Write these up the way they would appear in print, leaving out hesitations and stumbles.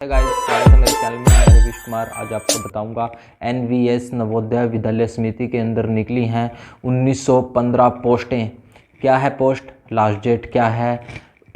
Guys, स्वागत है मेरे चैनल में। मैं रविश कुमार आज आपको बताऊंगा एनवीएस नवोदय विद्यालय समिति के अंदर निकली हैं 1915 पोस्टें। क्या है पोस्ट, लास्ट डेट क्या है,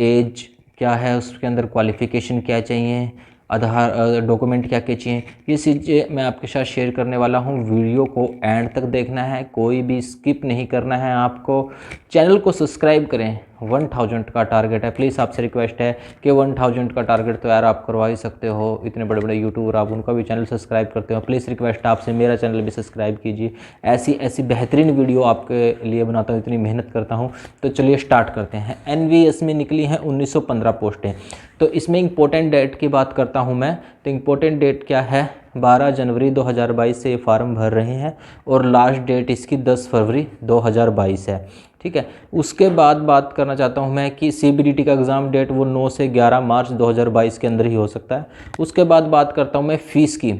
एज क्या है, उसके अंदर क्वालिफ़िकेशन क्या चाहिए, आधार डॉक्यूमेंट क्या क्या चाहिए, ये चीज़ें मैं आपके साथ शेयर करने वाला हूँ। वीडियो को एंड तक देखना है, कोई भी स्किप नहीं करना है। आपको चैनल को सब्सक्राइब करें, 1000 का टारगेट है। प्लीज़ आपसे रिक्वेस्ट है कि 1000 का टारगेट तो यार आप करवा ही सकते हो, इतने बड़े बड़े यूट्यूबर आप उनका भी चैनल सब्सक्राइब करते हो। प्लीज़ रिक्वेस्ट आपसे, मेरा चैनल भी सब्सक्राइब कीजिए। ऐसी ऐसी बेहतरीन वीडियो आपके लिए बनाता हूँ, इतनी मेहनत करता हूँ। तो चलिए स्टार्ट करते हैं। एनवीएस में निकली हैं 1915 पोस्टें। तो इसमें इंपॉर्टेंट डेट की बात करता हूँ मैं। तो इंपॉर्टेंट डेट क्या है, 12 जनवरी 2022 से ये फार्म भर रहे हैं और लास्ट डेट इसकी 10 फरवरी 2022 है। ठीक है, उसके बाद बात करना चाहता हूं मैं कि सीबीडीटी का एग्ज़ाम डेट वो 9 से 11 मार्च 2022 के अंदर ही हो सकता है। उसके बाद बात करता हूं मैं फ़ीस की।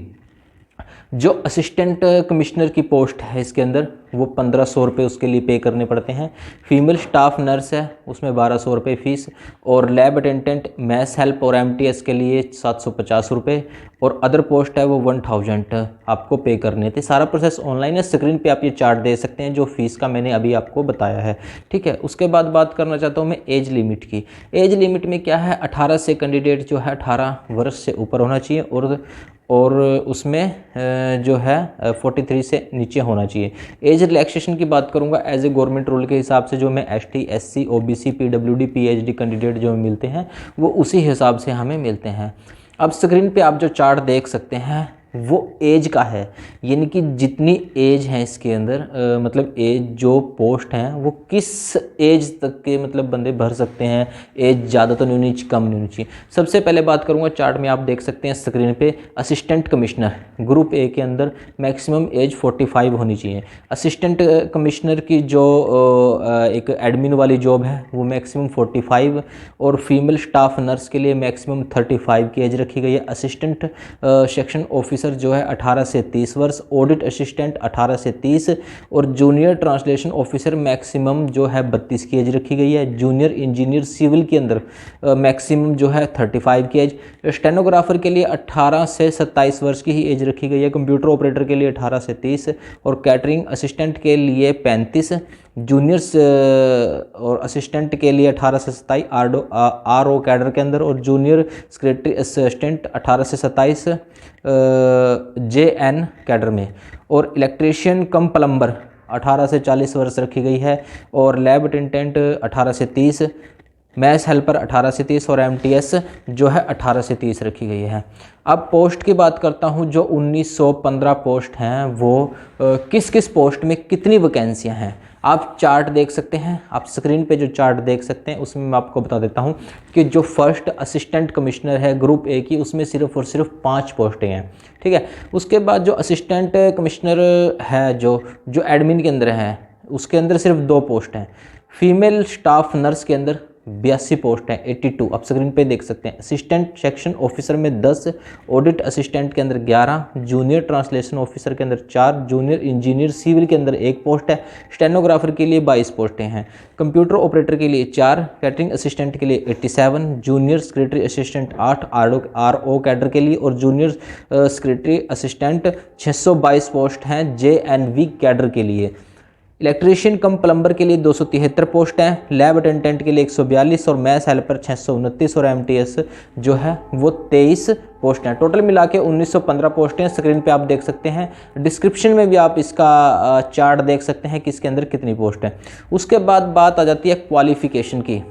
जो असिस्टेंट कमिश्नर की पोस्ट है इसके अंदर वो 1500 रुपये उसके लिए पे करने पड़ते हैं। फीमेल स्टाफ नर्स है उसमें 1200 रुपये फ़ीस, और लैब अटेंडेंट, मैथ्स हेल्प और एमटीएस के लिए 750 रुपये, और अदर पोस्ट है वो 1000 आपको पे करने थे। सारा प्रोसेस ऑनलाइन है, स्क्रीन पे आप ये चार्ट दे सकते हैं जो फ़ीस का मैंने अभी आपको बताया है। ठीक है, उसके बाद बात करना चाहता हूँ मैं एज लिमिट की। एज लिमिट में क्या है, 18 से कैंडिडेट जो है 18 वर्ष से ऊपर होना चाहिए, और उसमें जो है 43 से नीचे होना चाहिए। एज रिलैक्सेशन की बात करूंगा एज ए गवर्नमेंट रूल के हिसाब से, जो मैं ST, SC, OBC, PWD, PhD candidate जो मिलते हैं वो उसी हिसाब से हमें मिलते हैं। अब स्क्रीन पे आप जो चार्ट देख सकते हैं वो एज का है, यानी कि जितनी एज है इसके अंदर मतलब एज जो पोस्ट हैं वो किस एज तक के मतलब बंदे भर सकते हैं। एज ज़्यादा तो नहीं होनी चाहिए, कम नहीं होनी चाहिए। सबसे पहले बात करूंगा, चार्ट में आप देख सकते हैं स्क्रीन पे, असिस्टेंट कमिश्नर ग्रुप ए के अंदर मैक्सिमम एज 45 होनी चाहिए। असिस्टेंट कमिश्नर की जो एक एडमिन वाली जॉब है वो मैक्सिमम 45, और फीमेल स्टाफ नर्स के लिए मैक्सिमम 35 की एज रखी गई है। असिस्टेंट सेक्शन ऑफिसर जो है 18 से 30 वर्ष, ऑडिट असिस्टेंट 18 से 30, और जूनियर ट्रांसलेशन ऑफिसर मैक्सिमम जो है 32 की एज रखी गई है। जूनियर इंजीनियर सिविल के अंदर मैक्सिमम जो है 35 की एज। स्टेनोग्राफर के लिए 18 से 27 वर्ष की ही एज रखी गई है। कंप्यूटर ऑपरेटर के लिए 18 से 30, और कैटरिंग असिस्टेंट के लिए 35, जूनियर्स और असिस्टेंट के लिए 18 से 27 आर ओ कैडर के अंदर, और जूनियर सेक्रेटरी असिस्टेंट 18 से 27 जे एन कैडर में, और इलेक्ट्रीशियन कम प्लम्बर 18 से 40 वर्ष रखी गई है, और लैब अटेंडेंट 18 से 30, मैथ्स हेल्पर 18 से 30, और एमटीएस जो है 18 से 30 रखी गई है। अब पोस्ट की बात करता हूं, जो 1915 पोस्ट हैं वो किस किस पोस्ट में कितनी वैकेंसियां हैं आप चार्ट देख सकते हैं। आप स्क्रीन पे जो चार्ट देख सकते हैं उसमें मैं आपको बता देता हूं कि जो फर्स्ट असिस्टेंट कमिश्नर है ग्रुप ए की, उसमें सिर्फ और सिर्फ 5 पोस्टें हैं। ठीक है, उसके बाद जो असिस्टेंट कमिश्नर है जो एडमिन के अंदर है उसके अंदर सिर्फ 2 पोस्ट हैं। फीमेल स्टाफ नर्स के अंदर 82 पोस्ट हैं, 82 आप स्क्रीन पे देख सकते हैं। असिस्टेंट सेक्शन ऑफिसर में 10, ऑडिट असिस्टेंट के अंदर 11, जूनियर ट्रांसलेशन ऑफिसर के अंदर 4, जूनियर इंजीनियर सिविल के अंदर 1 पोस्ट है। स्टेनोग्राफर के लिए 22 पोस्टें हैं। कंप्यूटर ऑपरेटर के लिए 4, कैटरिंग असिस्टेंट के लिए 87, junior secretary assistant 8 R O cadre के लिए, और जूनियर सेक्रेटरी असिस्टेंट 622 पोस्ट हैं JNV कैडर के लिए। इलेक्ट्रीशियन कम प्लम्बर के लिए 273 पोस्ट हैं, लैब अटेंडेंट के लिए 142, और मैथ्स हेल्पर 629, और एमटीएस जो है वो 23 पोस्ट हैं। टोटल मिला के 1915 पोस्टें स्क्रीन पे आप देख सकते हैं। डिस्क्रिप्शन में भी आप इसका चार्ट देख सकते हैं कि इसके अंदर कितनी पोस्ट हैं। उसके बाद बात आ जाती है क्वालिफ़िकेशन की।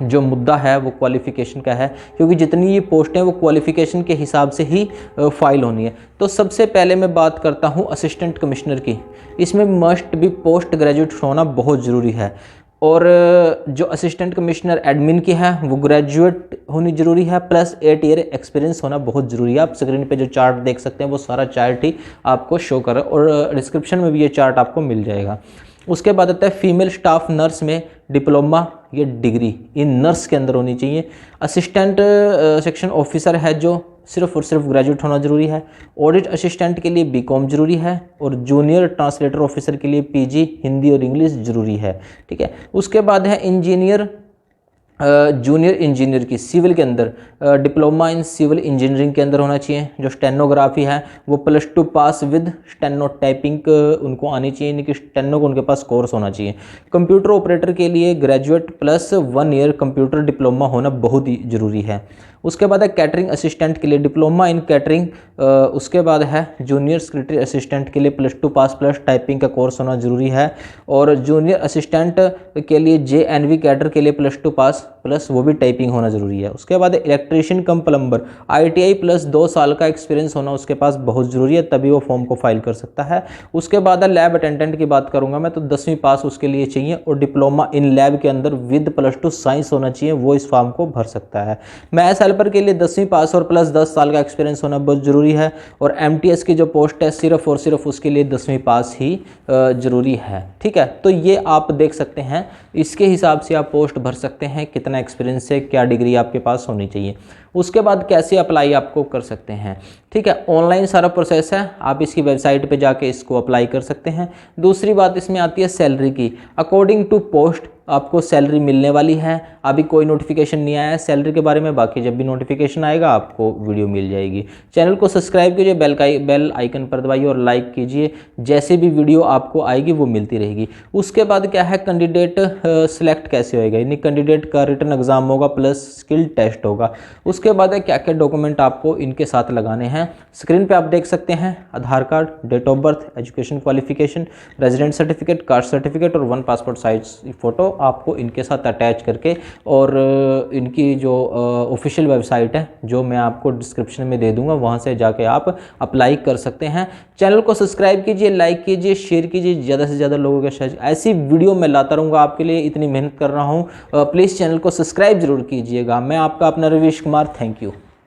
जो मुद्दा है वो क्वालिफ़िकेशन का है, क्योंकि जितनी ये पोस्टें वो क्वालिफ़िकेशन के हिसाब से ही फाइल होनी है। तो सबसे पहले मैं बात करता हूँ असिस्टेंट कमिश्नर की। इसमें मस्ट भी पोस्ट ग्रेजुएट होना बहुत ज़रूरी है, और जो असिस्टेंट कमिश्नर एडमिन की है वो ग्रेजुएट होनी ज़रूरी है, प्लस 8 ईयर एक्सपीरियंस होना बहुत ज़रूरी है। आप स्क्रीन पे जो चार्ट देख सकते हैं वो सारा चार्ट ही आपको शो कर रहा है, और डिस्क्रिप्शन में भी ये चार्ट आपको मिल जाएगा। उसके बाद आता है फीमेल स्टाफ नर्स में डिप्लोमा या डिग्री इन नर्स के अंदर होनी चाहिए। असिस्टेंट सेक्शन ऑफिसर है जो सिर्फ और सिर्फ ग्रेजुएट होना ज़रूरी है। ऑडिट असिस्टेंट के लिए बीकॉम ज़रूरी है, और जूनियर ट्रांसलेटर ऑफिसर के लिए पीजी हिंदी और इंग्लिश ज़रूरी है। ठीक है, उसके बाद है इंजीनियर जूनियर इंजीनियर की सिविल के अंदर डिप्लोमा इन सिविल इंजीनियरिंग के अंदर होना चाहिए। जो स्टेनोग्राफी है वो +2 पास विद स्टेनो टाइपिंग उनको आनी चाहिए, यानी कि स्टेनो को उनके पास कोर्स होना चाहिए। कंप्यूटर ऑपरेटर के लिए ग्रेजुएट +1 ईयर कंप्यूटर डिप्लोमा होना बहुत ही ज़रूरी है। उसके बाद है कैटरिंग असिस्टेंट के लिए डिप्लोमा इन कैटरिंग। उसके बाद है जूनियर सेक्रेटरी असिस्टेंट के लिए +2 पास प्लस टाइपिंग का कोर्स होना ज़रूरी है। और जूनियर असिस्टेंट के लिए JNV कैडर के लिए +2 पास प्लस वो भी टाइपिंग होना ज़रूरी है। उसके बाद इलेक्ट्रीशियन कम प्लम्बर ITI +2 साल का एक्सपीरियंस होना उसके पास बहुत ज़रूरी है, तभी वो फॉर्म को फाइल कर सकता है। उसके बाद लैब अटेंडेंट की बात करूँगा मैं, तो 10वीं पास उसके लिए चाहिए और डिप्लोमा इन लैब के अंदर विद +2 साइंस होना चाहिए, वो इस फॉर्म को भर सकता है। मैथ्स हेल्पर के लिए 10वीं पास और +10 साल का एक्सपीरियंस होना बहुत ज़रूरी है। और MTS की जो पोस्ट है सिर्फ और सिर्फ उसके लिए 10वीं पास ही ज़रूरी है। ठीक है, तो ये आप देख सकते हैं, इसके हिसाब से आप पोस्ट भर सकते हैं, कितना एक्सपीरियंस है, क्या डिग्री आपके पास होनी चाहिए। उसके बाद कैसे अप्लाई आपको कर सकते हैं। ठीक है, ऑनलाइन सारा प्रोसेस है, आप इसकी वेबसाइट पे जाके इसको अप्लाई कर सकते हैं। दूसरी बात इसमें आती है सैलरी की। अकॉर्डिंग टू पोस्ट आपको सैलरी मिलने वाली है। अभी कोई नोटिफिकेशन नहीं आया है सैलरी के बारे में, बाकी जब भी नोटिफिकेशन आएगा आपको वीडियो मिल जाएगी। चैनल को सब्सक्राइब कीजिए, बेल आइकन पर दबाइए और लाइक कीजिए, जैसे भी वीडियो आपको आएगी वो मिलती रहेगी। उसके बाद क्या है, कैंडिडेट सिलेक्ट कैसे होएगा, यानी कैंडिडेट का रिटन एग्जाम होगा प्लस स्किल टेस्ट होगा। उसके बाद क्या क्या डॉक्यूमेंट आपको इनके साथ लगाने हैं, स्क्रीन पे आप देख सकते हैं। Aadhaar card, date of birth, education qualification, resident certificate, caste certificate और 1 पासपोर्ट साइज फ़ोटो आपको इनके साथ अटैच करके, और इनकी जो ऑफिशियल वेबसाइट है जो मैं आपको डिस्क्रिप्शन में दे दूंगा, वहाँ से जाके आप अप्लाई कर सकते हैं। चैनल को सब्सक्राइब कीजिए, लाइक कीजिए, शेयर कीजिए, ज़्यादा से ज़्यादा लोगों के साथ ऐसी वीडियो मैं लाता रहूँगा आपके लिए, इतनी मेहनत कर रहा हूँ। प्लीज़ चैनल को सब्सक्राइब जरूर कीजिएगा। मैं आपका अपना रवीश कुमार, थैंक यू।